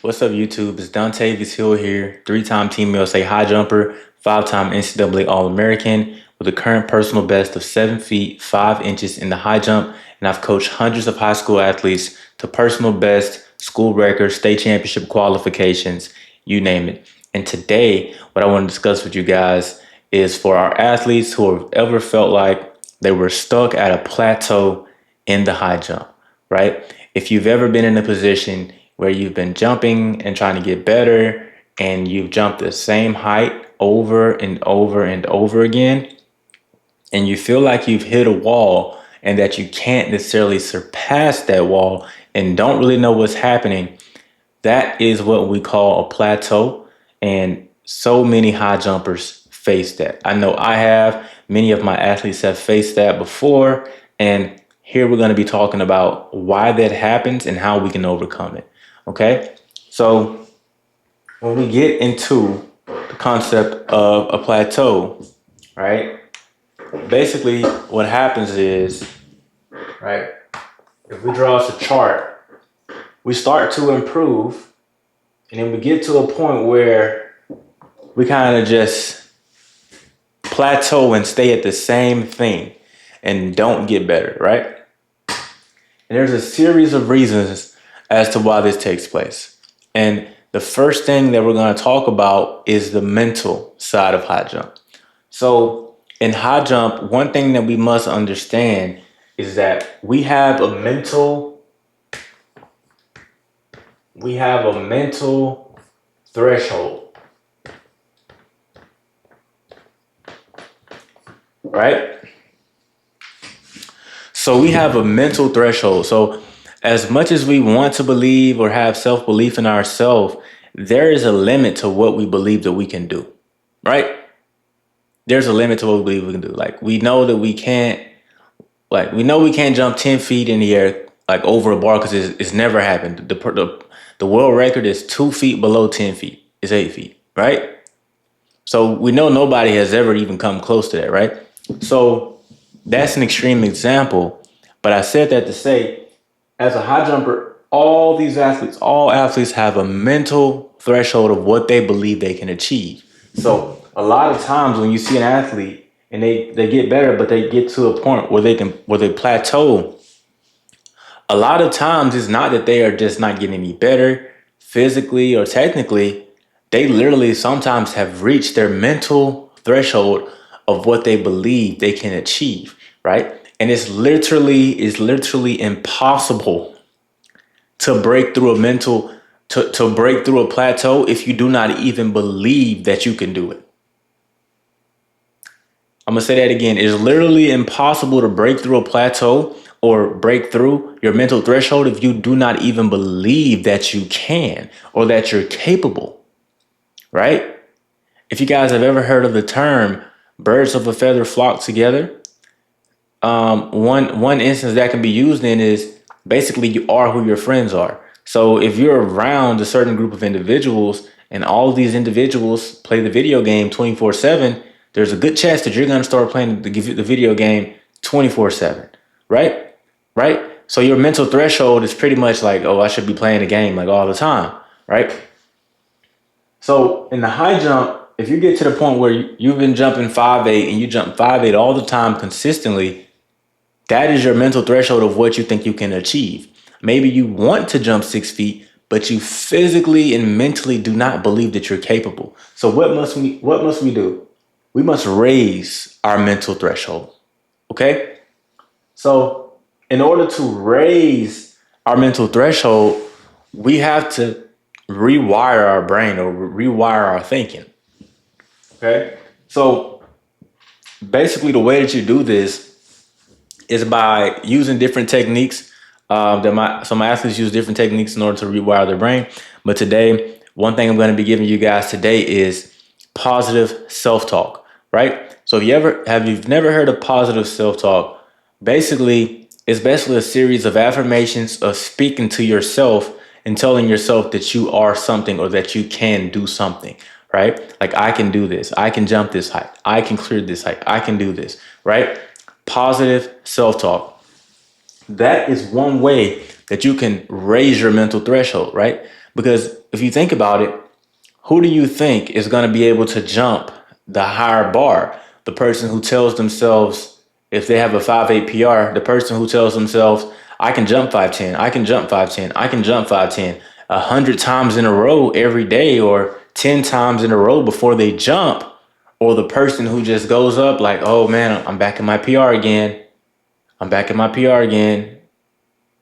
What's up, YouTube? It's Dontavious Hill here, three-time Team USA high jumper, five-time NCAA All-American with a current personal best of 7 feet 5 inches in the high jump, and I've coached hundreds of high school athletes to personal best, school records, state championship qualifications, you name it. And today, what I want to discuss with you guys is for our athletes who have ever felt like they were stuck at a plateau in the high jump, right? If you've ever been in a position where you've been jumping and trying to get better and you've jumped the same height over and over and over again, and you feel like you've hit a wall and that you can't necessarily surpass that wall and don't really know what's happening, that is what we call a plateau. And so many high jumpers face that. I know I have. Many of my athletes have faced that before. And here we're going to be talking about why that happens and how we can overcome it. Okay? So when we get into the concept of a plateau, right? Basically, what happens is, right, if we draw us a chart, we start to improve, and then we get to a point where we kind of just plateau and stay at the same thing and don't get better, right? And there's a series of reasons as to why this takes place. And the first thing that we're going to talk about is the mental side of high jump. So in high jump, one thing that we must understand is that we have a mental threshold, right? So we have a mental threshold. So as much as we want to believe or have self-belief in ourselves, there is a limit to what we believe that we can do, right? There's a limit to what we believe we can do. Like we know that we can't, we know we can't jump 10 feet in the air, like over a bar, because it's never happened. The world record is 2 feet below 10 feet. It's 8 feet, right? So we know nobody has ever even come close to that, right? So that's an extreme example. But I said that to say, as a high jumper, all athletes have a mental threshold of what they believe they can achieve. So a lot of times when you see an athlete and they get better, but they get to a point where they plateau, a lot of times it's not that they are just not getting any better physically or technically. They literally sometimes have reached their mental threshold of what they believe they can achieve, right? And it's literally impossible to break through to break through a plateau if you do not even believe that you can do it. I'm gonna say that again. It's literally impossible to break through a plateau or break through your mental threshold if you do not even believe that you can or that you're capable, right? If you guys have ever heard of the term birds of a feather flock together, one instance that can be used in is basically you are who your friends are. So if you're around a certain group of individuals and all of these individuals play the video game 24/7, there's a good chance that you're going to start playing the video game 24/7, right? Right? So your mental threshold is pretty much like, oh, I should be playing the game like all the time, right? So in the high jump, if you get to the point where you've been jumping 5'8" and you jump 5'8" all the time consistently, that is your mental threshold of what you think you can achieve. Maybe you want to jump 6 feet, but you physically and mentally do not believe that you're capable. So what must we do? We must raise our mental threshold. Okay? So in order to raise our mental threshold, we have to rewire our brain or rewire our thinking. Okay? So basically the way that you do this is by using different techniques. Some athletes use different techniques in order to rewire their brain. But today, one thing I'm going to be giving you guys today is positive self-talk, right? So if you've never heard of positive self-talk, it's basically a series of affirmations of speaking to yourself and telling yourself that you are something or that you can do something, right? Like, I can do this. I can jump this height. I can clear this height. I can do this, right? Positive self-talk. That is one way that you can raise your mental threshold, right? Because if you think about it, who do you think is going to be able to jump the higher bar? The person who tells themselves, if they have a 5'8" PR, the person who tells themselves, I can jump 5'10", I can jump 5'10", I can jump 5'10", 100 times in a row every day, or 10 times in a row before they jump, or the person who just goes up like, oh man, I'm back in my PR again. I'm back in my PR again.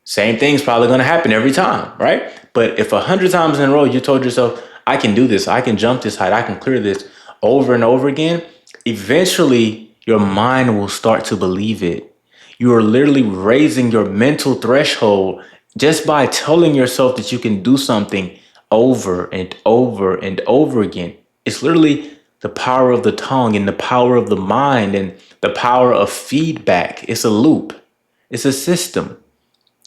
Same thing's probably going to happen every time, right? But if 100 times in a row you told yourself, I can do this, I can jump this height, I can clear this over and over again, eventually your mind will start to believe it. You are literally raising your mental threshold just by telling yourself that you can do something over and over and over again. It's literally the power of the tongue and the power of the mind and the power of feedback. It's a loop. It's a system.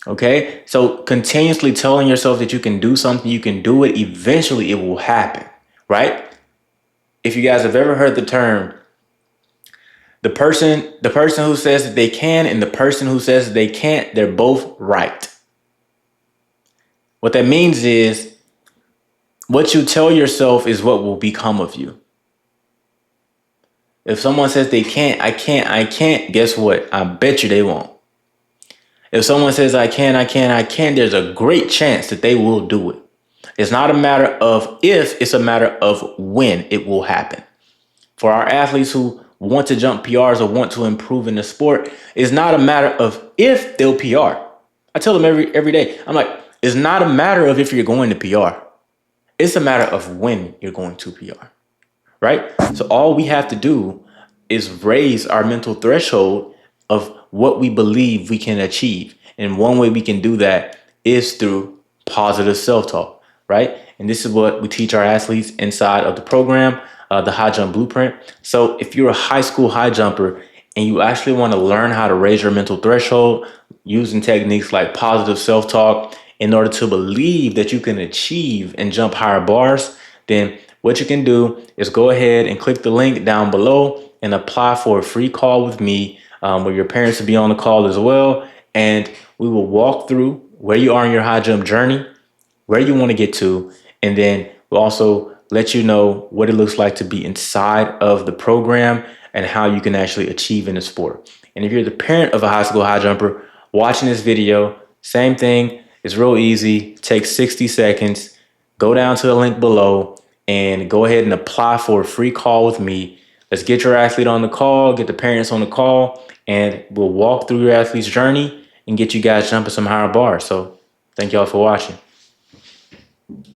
Okay, so continuously telling yourself that you can do something, you can do it, eventually it will happen, right? If you guys have ever heard the term, the person who says that they can and the person who says that they can't, they're both right. What that means is what you tell yourself is what will become of you. If someone says they can't, I can't, guess what? I bet you they won't. If someone says I can, there's a great chance that they will do it. It's not a matter of if, it's a matter of when it will happen. For our athletes who want to jump PRs or want to improve in the sport, it's not a matter of if they'll PR. I tell them every day, I'm like, it's not a matter of if you're going to PR. It's a matter of when you're going to PR, right? So all we have to do is raise our mental threshold of what we believe we can achieve. And one way we can do that is through positive self-talk, right? And this is what we teach our athletes inside of the program, the High Jump Blueprint. So if you're a high school high jumper and you actually want to learn how to raise your mental threshold using techniques like positive self-talk in order to believe that you can achieve and jump higher bars, then what you can do is go ahead and click the link down below and apply for a free call with me, where your parents will be on the call as well. And we will walk through where you are in your high jump journey, where you want to get to, and then we'll also let you know what it looks like to be inside of the program and how you can actually achieve in the sport. And if you're the parent of a high school high jumper watching this video, same thing. It's real easy. Takes 60 seconds. Go down to the link below and go ahead and apply for a free call with me. Let's get your athlete on the call, get the parents on the call, and we'll walk through your athlete's journey and get you guys jumping some higher bars. So thank y'all for watching.